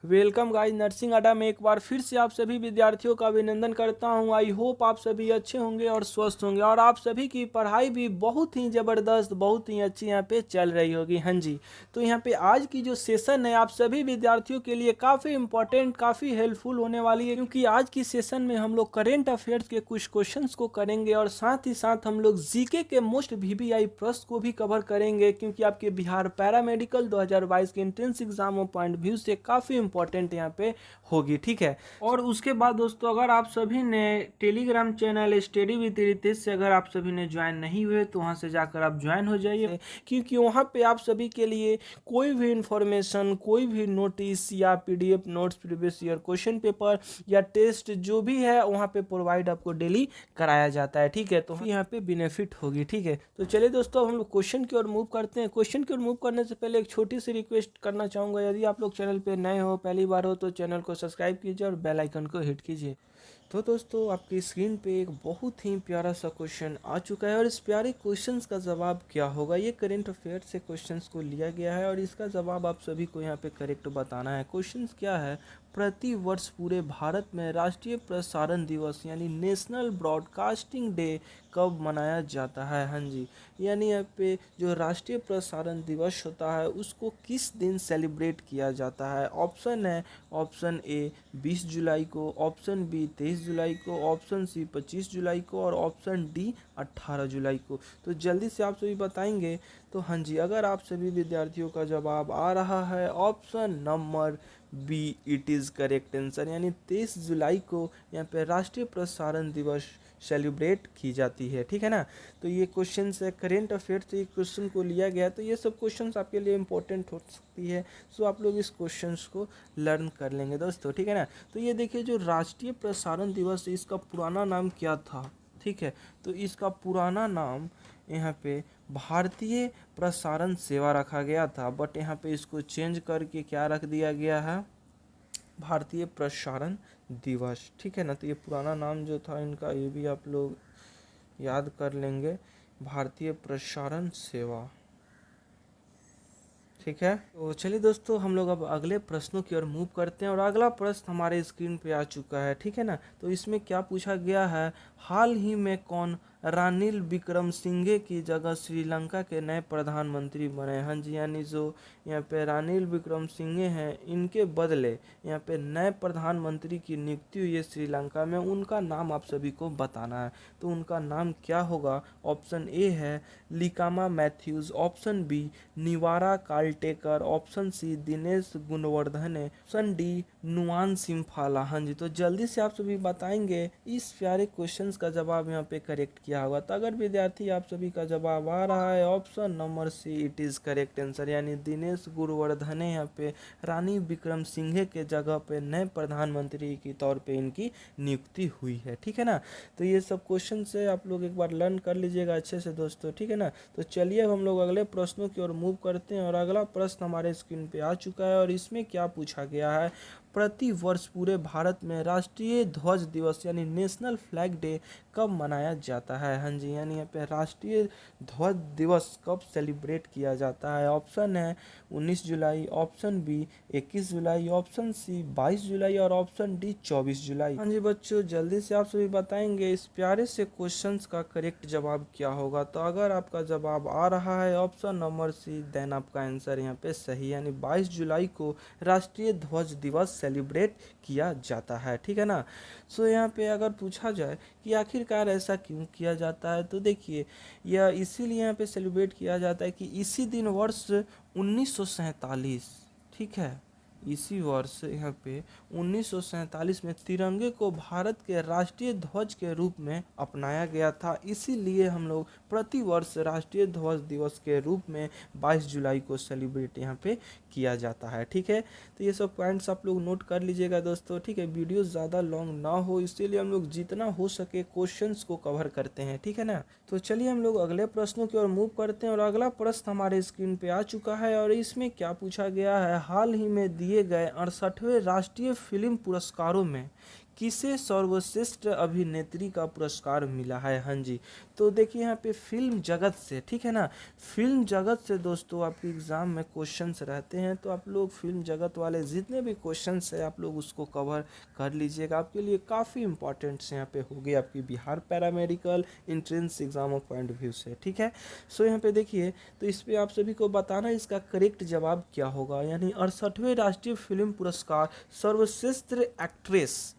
Welcome guys, nursing अड्डा में एक बार फिर से आप सभी विद्यार्थियों का अभिनंदन करता हूं। आई होप आप सभी अच्छे होंगे और स्वस्थ होंगे और आप सभी की पढ़ाई भी बहुत ही ज़बरदस्त, बहुत ही अच्छी यहाँ पे चल रही होगी। हाँ जी, तो यहाँ पे आज की जो सेशन है आप सभी विद्यार्थियों के लिए काफ़ी इंपॉर्टेंट, काफ़ी हेल्पफुल होने वाली है, क्योंकि आज की सेशन में हम लोग करेंट अफेयर्स के कुछ क्वेश्चंस को करेंगे और साथ ही साथ हम लोग जीके के मोस्ट वीवीआई प्रश्न को भी कवर करेंगे, क्योंकि आपके बिहार पैरामेडिकल 2022 के एंट्रेंस एग्जामों पॉइंट व्यू से काफ़ी इंपॉर्टेंट यहाँ पे होगी। ठीक है, और उसके बाद दोस्तों, अगर आप सभी ने Telegram channel study with Ritesh से अगर आप सभी ने ज्वाइन नहीं हुए तो वहाँ से जाकर आप ज्वाइन हो जाइए, क्योंकि वहाँ पे आप सभी के लिए कोई भी इंफॉर्मेशन, कोई भी नोटिस या PDF notes, previous year question paper या टेस्ट जो भी है वहाँ पे प्रोवाइड आपको डेली कराया जाता है। ठीक है, तो यहाँ पे बेनिफिट होगी। ठीक है, तो चलिए दोस्तों, हम लोग क्वेश्चन की ओर मूव करते हैं। क्वेश्चन की ओर मूव करने से पहले एक छोटी सी रिक्वेस्ट करना चाहूँगा, यदि आप लोग चैनल पे नए हो, पहली बार हो, तो चैनल को सब्सक्राइब कीजिए और बेल आइकन को हिट कीजिए। तो दोस्तों, आपकी स्क्रीन पे एक बहुत ही प्यारा सा क्वेश्चन आ चुका है और इस प्यारे क्वेश्चंस का जवाब क्या होगा। ये करेंट अफेयर से क्वेश्चंस को लिया गया है और इसका जवाब आप सभी को यहाँ पे करेक्ट बताना है। क्वेश्चंस क्या है, प्रति वर्ष पूरे भारत में राष्ट्रीय प्रसारण दिवस यानी नेशनल ब्रॉडकास्टिंग डे कब मनाया जाता है। हाँ जी, यानी यहाँ पे जो राष्ट्रीय प्रसारण दिवस होता है उसको किस दिन सेलिब्रेट किया जाता है। ऑप्शन है, ऑप्शन ए 20 जुलाई को, ऑप्शन बी 23 जुलाई को, ऑप्शन सी 25 जुलाई को और ऑप्शन डी 18 जुलाई को। तो जल्दी से आप सभी बताएंगे। तो हाँ जी, अगर आप सभी विद्यार्थियों का जवाब आ रहा है option number B, it is correct answer, यानी 23 जुलाई को यहाँ पे राष्ट्रीय प्रसारण दिवस सेलिब्रेट की जाती है। ठीक है ना, तो ये क्वेश्चन है करेंट अफेयर से क्वेश्चन को लिया गया, तो ये सब क्वेश्चंस आपके लिए इंपॉर्टेंट हो सकती है। सो आप लोग इस क्वेश्चंस को लर्न कर लेंगे दोस्तों। ठीक है ना, तो ये देखिए, जो राष्ट्रीय प्रसारण दिवस है इसका पुराना नाम क्या था। ठीक है, तो इसका पुराना नाम यहाँ पे भारतीय प्रसारण सेवा रखा गया था, बट यहाँ पे इसको चेंज करके क्या रख दिया गया है, भारतीय प्रसारण दिवस। ठीक है ना, तो ये पुराना नाम जो था इनका, ये भी आप लोग याद कर लेंगे, भारतीय प्रसारण सेवा। ठीक है, तो चलिए दोस्तों, हम लोग अब अगले प्रश्नों की ओर मूव करते हैं और अगला प्रश्न हमारे स्क्रीन पे आ चुका है। ठीक है ना, तो इसमें क्या पूछा गया है, हाल ही में कौन रानिल विक्रमसिंघे की जगह श्रीलंका के नए प्रधानमंत्री बने। हाँ जी, यानी जो यहाँ पे रानिल विक्रमसिंघे हैं इनके बदले यहाँ पे नए प्रधानमंत्री की नियुक्ति हुई है श्रीलंका में, उनका नाम आप सभी को बताना है। तो उनका नाम क्या होगा। ऑप्शन ए है लिकामा Mathews, option b Nivara Kaltekar, option c Dinesh Gunawardena, option d Nuwan Simphala. हाँ जी, तो जल्दी से आप सभी बताएंगे इस प्यारे क्वेश्चंस का जवाब यहाँ पे करेक्ट किया होगा। तो अगर विद्यार्थी आप सभी का जवाब आ रहा है option number C, it is correct answer, यानी दिनेश गुणवर्धने यहाँ पे रानी विक्रमसिंघे के जगह पे नए प्रधानमंत्री के तौर पे इनकी नियुक्ति हुई है। ठीक है ना, तो ये सब क्वेश्चन से आप लोग एक बार लर्न कर लीजिएगा अच्छे से दोस्तों। ठीक है ना, तो चलिए अब हम लोग अगले प्रश्नों की ओर मूव करते हैं और अगला प्रश्न हमारे स्क्रीन पे आ चुका है और इसमें क्या पूछा गया है, प्रति वर्ष पूरे भारत में राष्ट्रीय ध्वज दिवस यानी नेशनल फ्लैग डे कब मनाया जाता है। हाँ जी, यानी यहाँ पे राष्ट्रीय ध्वज दिवस कब सेलिब्रेट किया जाता है। ऑप्शन है 19 जुलाई, ऑप्शन बी 21 जुलाई, ऑप्शन सी 22 जुलाई और ऑप्शन डी 24 जुलाई। हाँ जी बच्चों, जल्दी से आप सभी बताएंगे इस प्यारे से क्वेश्चंस का करेक्ट जवाब क्या होगा। तो अगर आपका जवाब आ रहा है ऑप्शन नंबर सी, देन आपका आंसर यहाँ पे सही, यानी 22 जुलाई को राष्ट्रीय ध्वज दिवस सेलिब्रेट किया जाता है। ठीक है ना, सो यहाँ पे अगर पूछा जाए कि आखिरकार ऐसा क्यों किया जाता है, तो देखिए, यह इसीलिए यहाँ पे सेलिब्रेट किया जाता है कि इसी दिन वर्ष 1947, ठीक है, इसी वर्ष यहाँ पे 1947 में तिरंगे को भारत के राष्ट्रीय ध्वज के रूप में अपनाया गया था। इसीलिए हम लोग प्रति वर्ष राष्ट्रीय ध्वज दिवस के रूप में 22 जुलाई को सेलिब्रेट यहाँ पे किया जाता है। ठीक है, तो ये सब पॉइंट्स आप लोग नोट कर लीजिएगा दोस्तों। ठीक है, वीडियो ज़्यादा लॉन्ग ना हो इसीलिए हम लोग जितना हो सके क्वेश्चंस को कवर करते हैं। ठीक है ना, तो चलिए हम लोग अगले प्रश्नों की ओर मूव करते हैं और अगला प्रश्न हमारे स्क्रीन पे आ चुका है और इसमें क्या पूछा गया है, हाल ही में दिए गए 68वें राष्ट्रीय फिल्म पुरस्कारों में किसे सर्वश्रेष्ठ अभिनेत्री का पुरस्कार मिला है? हाँ जी, तो देखिए यहाँ पे फिल्म जगत से, ठीक है ना, फिल्म जगत से दोस्तों आपके एग्ज़ाम में क्वेश्चंस रहते हैं, तो आप लोग फिल्म जगत वाले जितने भी क्वेश्चंस है आप लोग उसको कवर कर लीजिएगा, आपके लिए काफ़ी इंपॉर्टेंट्स यहाँ पे होगी आपकी Bihar paramedical entrance exam of point view से, ठीक है। सो यहाँ पे देखिए, तो इस पे आप सभी को बताना इसका करेक्ट जवाब क्या होगा, यानी 68वें राष्ट्रीय फिल्म पुरस्कार सर्वश्रेष्ठ एक्ट्रेस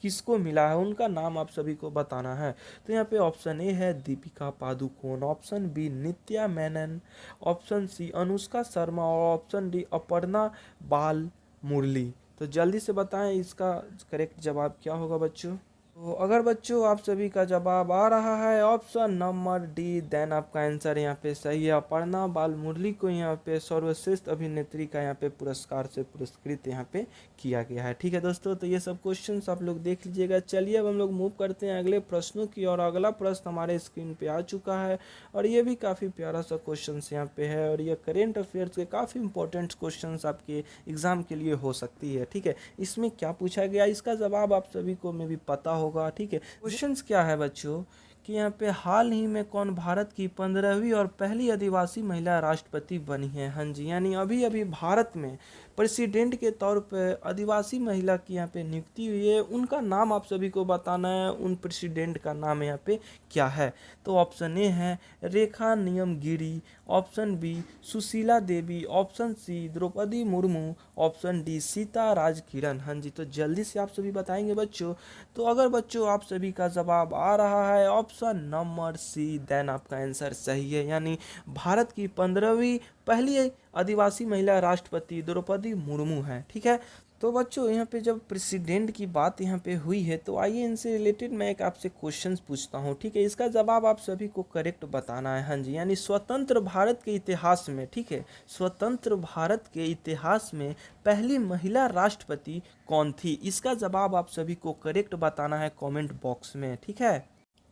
किसको मिला है, उनका नाम आप सभी को बताना है। तो यहाँ पे ऑप्शन ए है दीपिका पादुकोण, ऑप्शन बी नित्या मेनन, ऑप्शन सी अनुष्का शर्मा और ऑप्शन डी अपर्णा बाल मुरली। तो जल्दी से बताएं इसका करेक्ट जवाब क्या होगा बच्चों। तो अगर बच्चों आप सभी का जवाब आ रहा है ऑप्शन नंबर डी, देन आपका आंसर यहाँ पे सही है। अपर्णा बाल मुरली को यहाँ पे सर्वश्रेष्ठ अभिनेत्री का यहाँ पे पुरस्कार से पुरस्कृत यहाँ पे किया गया है, ठीक है दोस्तों। तो ये सब क्वेश्चंस आप लोग देख लीजिएगा। चलिए अब हम लोग मूव करते हैं अगले प्रश्नों की और अगला प्रश्न हमारे स्क्रीन पे आ चुका है और ये भी काफ़ी प्यारा सा क्वेश्चन यहाँ पे है और ये करेंट अफेयर्स के काफ़ी इंपॉर्टेंट क्वेश्चन आपके एग्जाम के लिए हो सकती है, ठीक है। इसमें क्या पूछा गया इसका जवाब आप सभी को में भी पता होगा, ठीक है। क्वेश्चंस क्या है बच्चों कि यहाँ पे हाल ही में कौन भारत की 15वीं और पहली आदिवासी महिला राष्ट्रपति बनी है? हाँ जी, यानी अभी अभी भारत में प्रेसिडेंट के तौर पे आदिवासी महिला की यहाँ पे नियुक्ति हुई है, उनका नाम आप सभी को बताना है, उन प्रेसिडेंट का नाम यहाँ पे क्या है। तो ऑप्शन ए है Rekha Niyamgiri, option b Sushila Devi, option c Draupadi Murmu, option d Sita Rajkiran. हाँ जी, तो जल्दी से आप सभी बताएंगे बच्चों। तो अगर बच्चों आप सभी का जवाब आ रहा है ऑप्शन नंबर सी, देन आपका आंसर सही है, यानी भारत की 15वीं पहली आदिवासी महिला राष्ट्रपति द्रौपदी मुर्मू है, ठीक है। तो बच्चों यहाँ पे जब प्रेसिडेंट की बात यहाँ पे हुई है तो आइए इनसे रिलेटेड मैं एक आपसे क्वेश्चंस पूछता हूँ, ठीक है। इसका जवाब आप सभी को करेक्ट बताना है। हाँ जी, यानी स्वतंत्र भारत के इतिहास में, ठीक है, स्वतंत्र भारत के इतिहास में पहली महिला राष्ट्रपति कौन थी, इसका जवाब आप सभी को करेक्ट बताना है कॉमेंट बॉक्स में, ठीक है।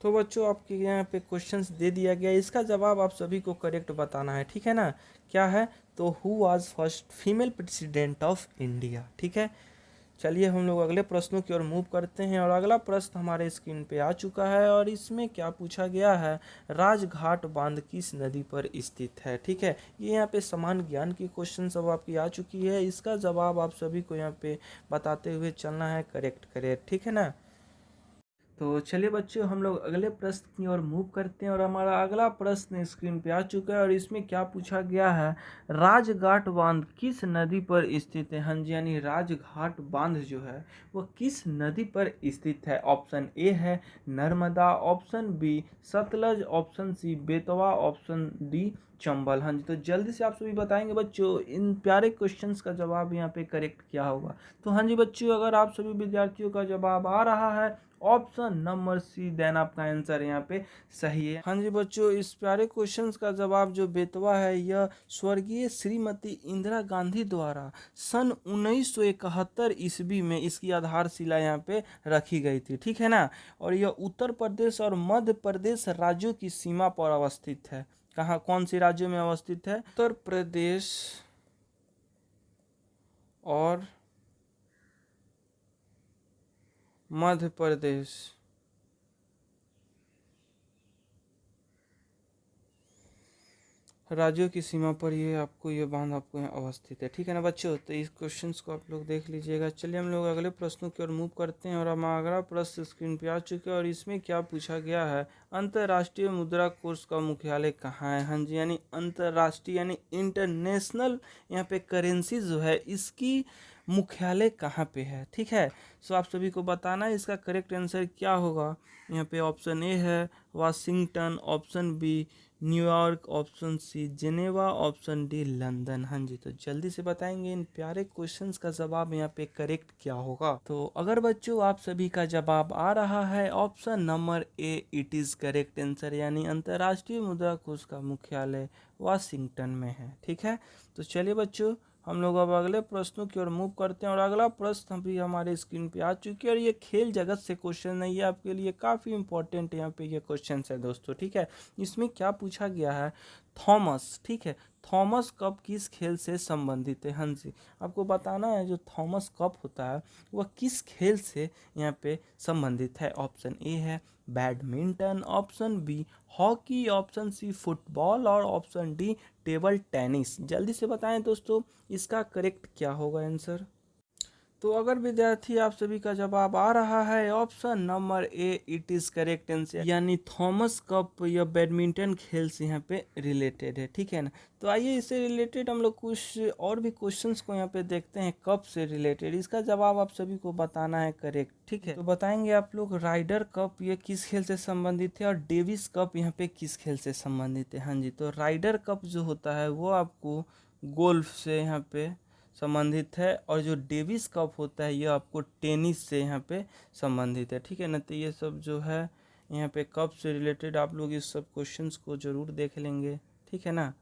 तो बच्चों आपके यहाँ पे क्वेश्चंस दे दिया गया, इसका जवाब आप सभी को करेक्ट बताना है, ठीक है ना। क्या है तो who was first female president of India, ठीक है। चलिए हम लोग अगले प्रश्नों की ओर मूव करते हैं और अगला प्रश्न हमारे स्क्रीन पे आ चुका है और इसमें क्या पूछा गया है, राजघाट बांध किस नदी पर स्थित है, ठीक है। ये यहाँ पे समान ज्ञान की क्वेश्चन सब आपकी आ चुकी है, इसका जवाब आप सभी को यहाँ पे बताते हुए चलना है करेक्ट, ठीक है ना। तो चलिए बच्चों हम लोग अगले प्रश्न की ओर मूव करते हैं और हमारा अगला प्रश्न स्क्रीन पे आ चुका है और इसमें क्या पूछा गया है, राजघाट बांध किस नदी पर स्थित है। हाँ जी, यानी राजघाट बांध जो है वो किस नदी पर स्थित है। ऑप्शन ए है Narmada, option B Sutlej, option C Betwa, option D Chambal. हाँ जी, तो जल्दी से आप सभी बताएंगे बच्चों इन प्यारे क्वेश्चंस का जवाब यहाँ पे करेक्ट क्या होगा। तो हाँ जी बच्चों, अगर आप सभी विद्यार्थियों का जवाब आ रहा है ऑप्शन नंबर सी, देन आपका आंसर यहाँ पे सही है। हाँ जी बच्चों, इस प्यारे क्वेश्चंस का जवाब जो बेतवा है यह स्वर्गीय श्रीमती इंदिरा गांधी द्वारा सन 1971 ईस्वी में इसकी आधारशिला यहाँ पे रखी गई थी, ठीक है ना। और यह उत्तर प्रदेश और मध्य प्रदेश राज्यों की सीमा पर अवस्थित है। कहाँ, कौन सी राज्यों में अवस्थित है? उत्तर प्रदेश और मध्य प्रदेश राज्यों की सीमा पर ये बांध आपको यहाँ अवस्थित है, ठीक है ना बच्चों। तो इस क्वेश्चंस को आप लोग देख लीजिएगा। चलिए हम लोग अगले प्रश्नों की ओर मूव करते हैं और हमारा अगला प्रश्न स्क्रीन पे आ चुका है और इसमें क्या पूछा गया है, अंतर्राष्ट्रीय मुद्रा कोष का मुख्यालय कहाँ है। हाँ जी, यानी अंतर्राष्ट्रीय यानी इंटरनेशनल यहाँ पे करेंसी जो है इसकी मुख्यालय कहाँ पे है, ठीक है। सो आप सभी को बताना है इसका करेक्ट आंसर क्या होगा। यहाँ पे ऑप्शन ए है Washington, option B New York, option C Geneva, option D London. हाँ जी, तो जल्दी से बताएंगे इन प्यारे क्वेश्चंस का जवाब यहाँ पे करेक्ट क्या होगा। तो अगर बच्चों आप सभी का जवाब आ रहा है option number A, it is correct answer, यानी अंतर्राष्ट्रीय मुद्रा कोष का मुख्यालय वाशिंगटन में है, ठीक है। तो चलिए बच्चों हम लोग अब अगले प्रश्नों की ओर मूव करते हैं और अगला प्रश्न अभी हमारे स्क्रीन पे आ चुकी है और ये खेल जगत से क्वेश्चन है, ये आपके लिए काफ़ी इंपॉर्टेंट यहाँ पे ये क्वेश्चन है दोस्तों, ठीक है। इसमें क्या पूछा गया है, थॉमस, ठीक है, थॉमस कप किस खेल से संबंधित है। हाँ जी, आपको बताना है जो थॉमस कप होता है वह किस खेल से यहाँ पे संबंधित है। ऑप्शन ए है badminton, option B hockey, option C football और ऑप्शन डी टेबल टेनिस। जल्दी से बताएं दोस्तों इसका करेक्ट क्या होगा आंसर। तो अगर विद्यार्थी आप सभी का जवाब आ रहा है option number A, it is correct answer, यानी थॉमस कप या बैडमिंटन खेल से यहाँ पे रिलेटेड है। ठीक है ना। तो आइए इससे रिलेटेड हम लोग कुछ और भी क्वेश्चंस को यहाँ पे देखते हैं कप से रिलेटेड। इसका जवाब आप सभी को बताना है करेक्ट। ठीक है, तो बताएंगे आप लोग राइडर कप ये किस खेल से संबंधित है और डेविस कप यहाँ पे किस खेल से संबंधित है। हाँ जी, तो राइडर कप जो होता है वो आपको गोल्फ से यहाँ पे संबंधित है और जो डेविस कप होता है ये आपको टेनिस से यहाँ पे संबंधित है। ठीक है ना। तो ये सब जो है यहाँ पे कप से रिलेटेड आप लोग इस सब क्वेश्चंस को ज़रूर देख लेंगे। ठीक है ना,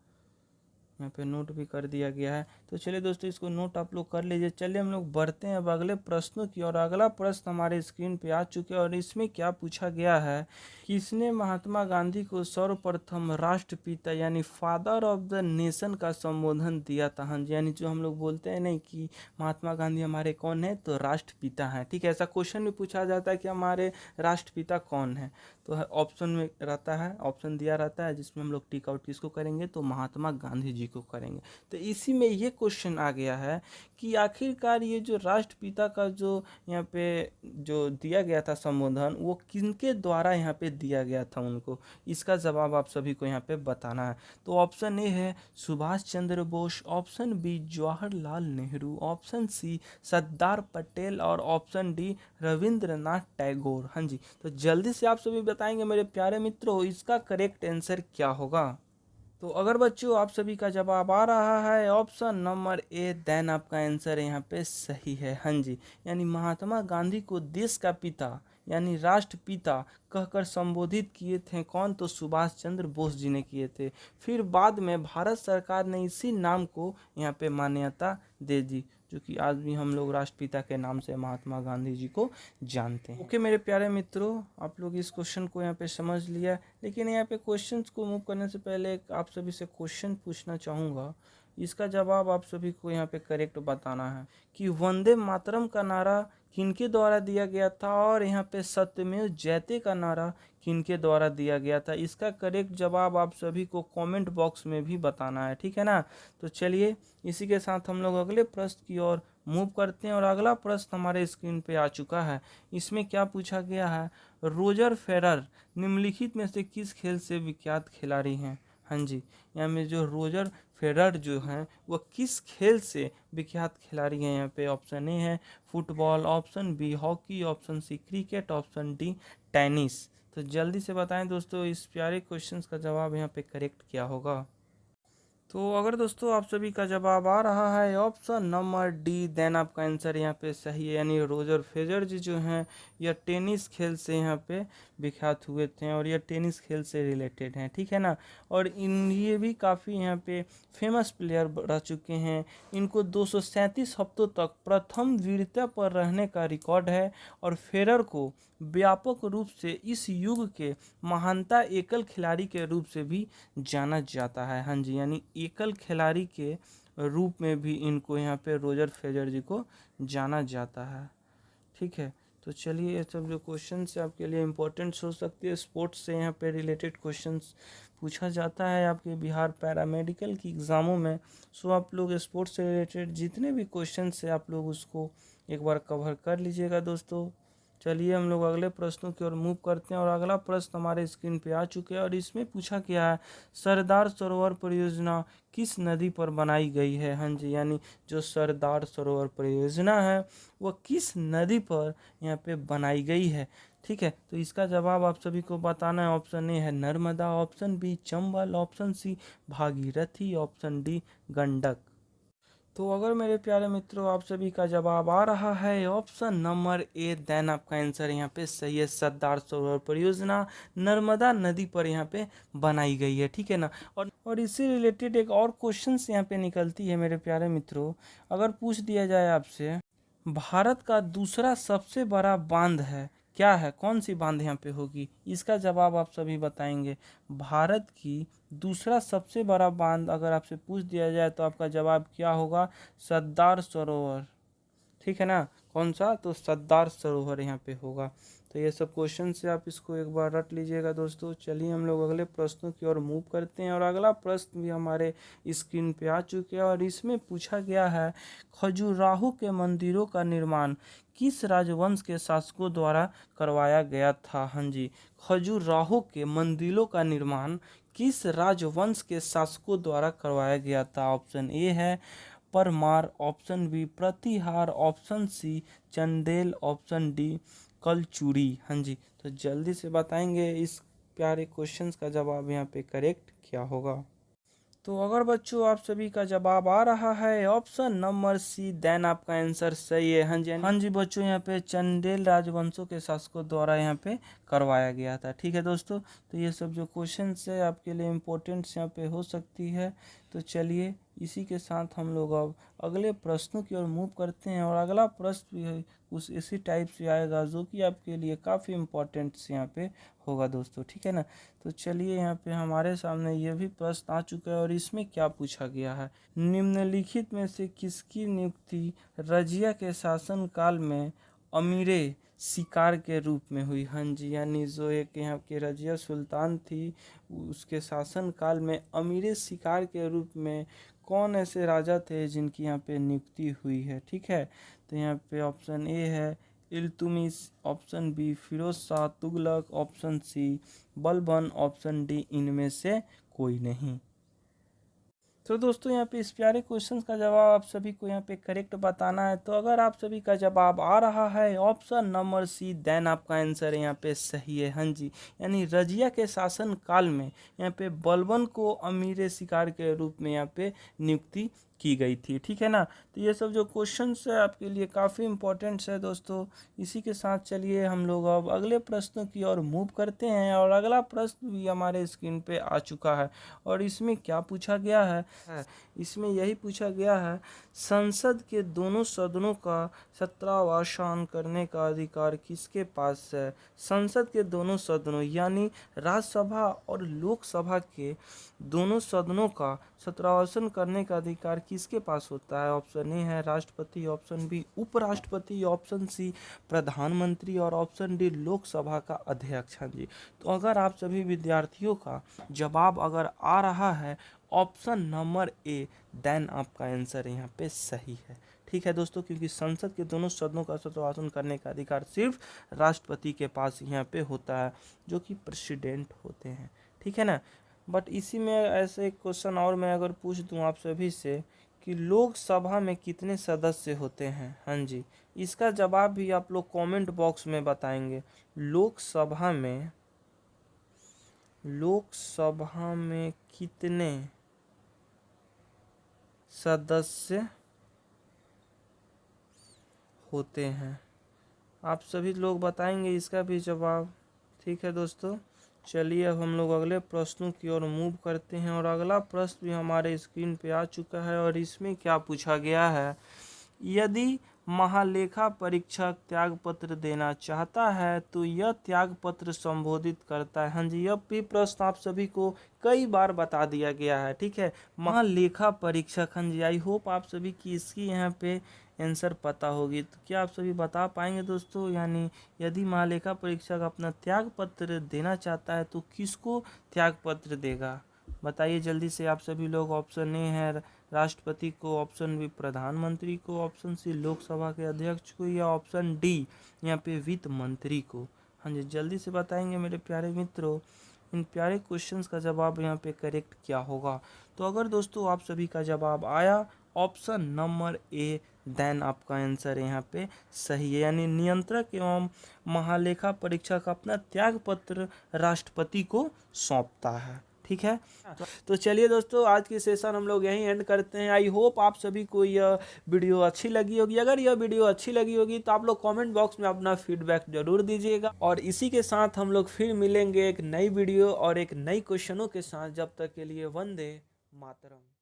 यहाँ पे नोट भी कर दिया गया है। तो चलिए दोस्तों इसको नोट आप लोग कर लीजिए। चलिए हम लोग बढ़ते हैं अब अगले प्रश्नों की और अगला प्रश्न हमारे स्क्रीन पे आ चुके हैं और इसमें क्या पूछा गया है, किसने महात्मा गांधी को सर्वप्रथम राष्ट्रपिता यानी फादर ऑफ द नेशन का संबोधन दिया था। हाँ जी, यानी जो हम लोग बोलते हैं नहीं कि महात्मा गांधी हमारे कौन है, तो राष्ट्रपिता हैं। ठीक है, ऐसा क्वेश्चन भी पूछा जाता है कि हमारे राष्ट्रपिता कौन है, तो ऑप्शन में रहता है, ऑप्शन दिया रहता है जिसमें हम लोग टिक आउट किसको करेंगे, तो महात्मा गांधी जी को करेंगे। तो इसी में ये क्वेश्चन आ गया है कि आखिरकार ये जो राष्ट्रपिता का जो यहाँ पे जो दिया गया था संबोधन वो किनके द्वारा यहाँ पे दिया गया था उनको। इसका जवाब आप सभी को यहाँ पे बताना है। तो ऑप्शन ए है Subhash Chandra Bose, option b Jawaharlal Nehru, option c Sardar Patel और ऑप्शन डी रविंद्रनाथ टैगोर। हाँ जी, तो जल्दी से आप सभी बताएंगे मेरे प्यारे मित्रों इसका करेक्ट आंसर क्या होगा। तो अगर बच्चों आप सभी का जवाब आ रहा है ऑप्शन नंबर ए, देन आपका आंसर यहाँ पे सही है। हाँ जी, यानी महात्मा गांधी को देश का पिता यानी राष्ट्रपिता कहकर संबोधित किए थे कौन, तो सुभाष चंद्र बोस जी ने किए थे। फिर बाद में भारत सरकार ने इसी नाम को यहाँ पे मान्यता दे दी, जो कि आज भी हम लोग राष्ट्रपिता के नाम से महात्मा गांधी जी को जानते हैं। ओके मेरे प्यारे मित्रों, आप लोग इस क्वेश्चन को यहाँ पे समझ लिया, लेकिन यहाँ पे क्वेश्चंस को मूव करने से पहले आप सभी से क्वेश्चन पूछना चाहूँगा। इसका जवाब आप सभी को यहाँ पे करेक्ट बताना है कि वंदे मातरम का नारा किनके द्वारा दिया गया था और यहाँ पे सत्यमेव जयते का नारा किनके द्वारा दिया गया था। इसका करेक्ट जवाब आप सभी को कमेंट बॉक्स में भी बताना है। ठीक है ना। तो चलिए इसी के साथ हम लोग अगले प्रश्न की ओर मूव करते हैं और अगला प्रश्न हमारे स्क्रीन पे आ चुका है। इसमें क्या पूछा गया है, रोजर फेडरर निम्नलिखित में से किस खेल से विख्यात खिलाड़ी हैं। हाँ जी, यहाँ में जो रोजर फेडरर जो हैं वो किस खेल से विख्यात खिलाड़ी हैं। यहाँ पे ऑप्शन ए है football, option B hockey, option C cricket, option D tennis. तो जल्दी से बताएं दोस्तों इस प्यारे क्वेश्चंस का जवाब यहाँ पे करेक्ट क्या होगा। तो अगर दोस्तों आप सभी का जवाब आ रहा है ऑप्शन नंबर डी, देन आपका आंसर यहाँ पे सही है, यानी रोजर फेडरर जी जो हैं यह टेनिस खेल से यहाँ पे विख्यात हुए थे और यह टेनिस खेल से रिलेटेड हैं। ठीक है ना। और ये भी काफ़ी यहाँ पे फेमस प्लेयर रह चुके हैं। इनको 237 हफ्तों तक प्रथम वीरता पर रहने का रिकॉर्ड है और फेडरर को व्यापक रूप से इस युग के महानता एकल खिलाड़ी के रूप से भी जाना जाता है। हाँ जी, यानी एकल खिलाड़ी के रूप में भी इनको यहाँ पे रोजर फेडरर जी को जाना जाता है। ठीक है, तो चलिए ये सब जो क्वेश्चन है आपके लिए इम्पोर्टेंट हो सकती है, स्पोर्ट्स से यहाँ पे रिलेटेड क्वेश्चंस पूछा जाता है आपके बिहार पैरामेडिकल की एग्ज़ामों में। सो आप लोग स्पोर्ट्स से रिलेटेड जितने भी क्वेश्चन है आप लोग उसको एक बार कवर कर लीजिएगा दोस्तों। चलिए हम लोग अगले प्रश्नों की ओर मूव करते हैं और अगला प्रश्न हमारे स्क्रीन पे आ चुके हैं और इसमें पूछा गया है सरदार सरोवर परियोजना किस नदी पर बनाई गई है। हाँ जी, यानी जो सरदार सरोवर परियोजना है वो किस नदी पर यहाँ पे बनाई गई है। ठीक है, तो इसका जवाब आप सभी को बताना है। ऑप्शन ए है Narmada, option B Chambal, option C Bhagirathi, option D Gandak. तो अगर मेरे प्यारे मित्रों आप सभी का जवाब आ रहा है ऑप्शन नंबर ए, देन आपका आंसर यहाँ पे सही है। सरदार सरोवर परियोजना नर्मदा नदी पर यहाँ पे बनाई गई है। ठीक है ना। और इससे रिलेटेड एक और क्वेश्चन यहाँ पे निकलती है मेरे प्यारे मित्रों, अगर पूछ दिया जाए आपसे भारत का दूसरा सबसे बड़ा बांध है क्या है, कौन सी बांध यहाँ पे होगी? इसका जवाब आप सभी बताएंगे। भारत की दूसरा सबसे बड़ा बांध अगर आपसे पूछ दिया जाए तो आपका जवाब क्या होगा? सरदार सरोवर। ठीक है ना, कौन सा? तो सरदार सरोवर यहाँ पे होगा। तो ये सब क्वेश्चन से आप इसको एक बार रट लीजिएगा दोस्तों। चलिए हम लोग अगले प्रश्नों की ओर मूव करते हैं, और अगला प्रश्न भी हमारे स्क्रीन पे आ चुके हैं, और इसमें पूछा गया है खजुराहो के मंदिरों का निर्माण किस राजवंश के शासकों द्वारा करवाया गया था? हाँ जी, खजुराहो के मंदिरों का निर्माण किस राजवंश के शासकों द्वारा करवाया गया था? ऑप्शन ए है Parmar, option b Pratihar, option c Chandel, option d Kalachuri. हाँ जी, तो जल्दी से बताएंगे इस प्यारे क्वेश्चंस का जवाब यहाँ पे करेक्ट क्या होगा। तो अगर बच्चों आप सभी का जवाब आ रहा है ऑप्शन नंबर सी, देन आपका आंसर सही है। हाँ जी बच्चों, यहाँ पे चंदेल राजवंशों के शासकों द्वारा यहाँ पे करवाया गया था। ठीक है दोस्तों, तो ये सब जो क्वेश्चन है आपके लिए इम्पोर्टेंट यहाँ पे हो सकती है। तो चलिए इसी के साथ हम लोग अब अगले प्रश्नों की ओर मूव करते हैं, और अगला प्रश्न भी है उस इसी टाइप से आएगा जो कि आपके लिए काफ़ी इम्पोर्टेंट यहाँ पे होगा दोस्तों। ठीक है ना, तो चलिए यहाँ पे हमारे सामने ये भी प्रश्न आ चुका है, और इसमें क्या पूछा गया है? निम्नलिखित में से किसकी नियुक्ति रजिया के शासन काल में अमीरे शिकार के रूप में हुई? हाँ जी, यानी जो एक यहाँ के रजिया सुल्तान थी उसके शासन काल में अमीरे शिकार के रूप में कौन ऐसे राजा थे जिनकी यहाँ पे नियुक्ति हुई है? ठीक है, तो यहाँ पे ऑप्शन ए है Iltutmish, option b Firoz Shah Tughlaq, option c Balban, option d इनमें से कोई नहीं। तो दोस्तों यहाँ पे इस प्यारे क्वेश्चन का जवाब आप सभी को यहाँ पे करेक्ट बताना है। तो अगर आप सभी का जवाब आ रहा है ऑप्शन नंबर सी, देन आपका आंसर यहाँ पे सही है। हाँ जी, यानी रजिया के शासन काल में यहाँ पे बलबन को अमीर शिकार के रूप में यहाँ पे नियुक्ति की गई थी। ठीक है ना, तो ये सब जो क्वेश्चंस है आपके लिए काफ़ी इंपॉर्टेंट है दोस्तों। इसी के साथ चलिए हम लोग अब अगले प्रश्नों की ओर मूव करते हैं, और अगला प्रश्न भी हमारे स्क्रीन पे आ चुका है, और इसमें क्या पूछा गया है? इसमें यही पूछा गया है संसद के दोनों सदनों का सत्रावसान करने का अधिकार किसके पास है? संसद के दोनों सदनों यानी राज्यसभा और लोकसभा के दोनों सदनों का सत्रावसान करने का अधिकार किसके पास होता है? ऑप्शन ए है राष्ट्रपति, ऑप्शन बी उपराष्ट्रपति, ऑप्शन सी प्रधानमंत्री, और ऑप्शन डी लोकसभा का अध्यक्ष। हाँ जी, तो अगर आप सभी विद्यार्थियों का जवाब अगर आ रहा है ऑप्शन नंबर ए, देन आपका आंसर यहाँ पे सही है। ठीक है दोस्तों, क्योंकि संसद के दोनों सदनों का सत्यावासन करने का अधिकार सिर्फ राष्ट्रपति के पास यहाँ पे होता है, जो कि प्रेसिडेंट होते हैं। ठीक है ना, बट इसी में ऐसे एक क्वेश्चन और मैं अगर पूछ दूं आप सभी से कि लोकसभा में कितने सदस्य होते हैं? हाँ जी, इसका जवाब भी आप लोग कमेंट बॉक्स में बताएंगे। लोकसभा में कितने सदस्य होते हैं? आप सभी लोग बताएंगे इसका भी जवाब। ठीक है दोस्तों, चलिए अब हम लोग अगले प्रश्नों की ओर मूव करते हैं, और अगला प्रश्न भी हमारे स्क्रीन पे आ चुका है, और इसमें क्या पूछा गया है? यदि महालेखा परीक्षक त्यागपत्र देना चाहता है तो यह त्यागपत्र संबोधित करता है। हाँ जी, यह भी प्रश्न आप सभी को कई बार बता दिया गया है। ठीक है, महालेखा परीक्षक, हाँ जी, आई होप आप सभी की इसकी यहाँ पे आंसर पता होगी। तो क्या आप सभी बता पाएंगे दोस्तों? यानी यदि महालेखा परीक्षक अपना त्यागपत्र देना चाहता है तो किसको त्यागपत्र देगा? बताइए जल्दी से आप सभी लोग। ऑप्शन ए है राष्ट्रपति को, ऑप्शन बी प्रधानमंत्री को, ऑप्शन सी लोकसभा के अध्यक्ष को, या ऑप्शन डी यहाँ पे वित्त मंत्री को। हाँ जी, जल्दी से बताएंगे मेरे प्यारे मित्रों इन प्यारे क्वेश्चंस का जवाब यहाँ पे करेक्ट क्या होगा। तो अगर दोस्तों आप सभी का जवाब आया ऑप्शन नंबर ए, देन आपका आंसर यहाँ पे सही है, यानी नियंत्रक एवं महालेखा परीक्षक अपना त्यागपत्र राष्ट्रपति को सौंपता है। ठीक है, तो चलिए दोस्तों आज की सेशन हम लोग यहीं एंड करते हैं। आई होप आप सभी को यह वीडियो अच्छी लगी होगी। अगर यह वीडियो अच्छी लगी होगी तो आप लोग कमेंट बॉक्स में अपना फीडबैक जरूर दीजिएगा, और इसी के साथ हम लोग फिर मिलेंगे एक नई वीडियो और एक नई क्वेश्चनों के साथ। जब तक के लिए वंदे मातरम।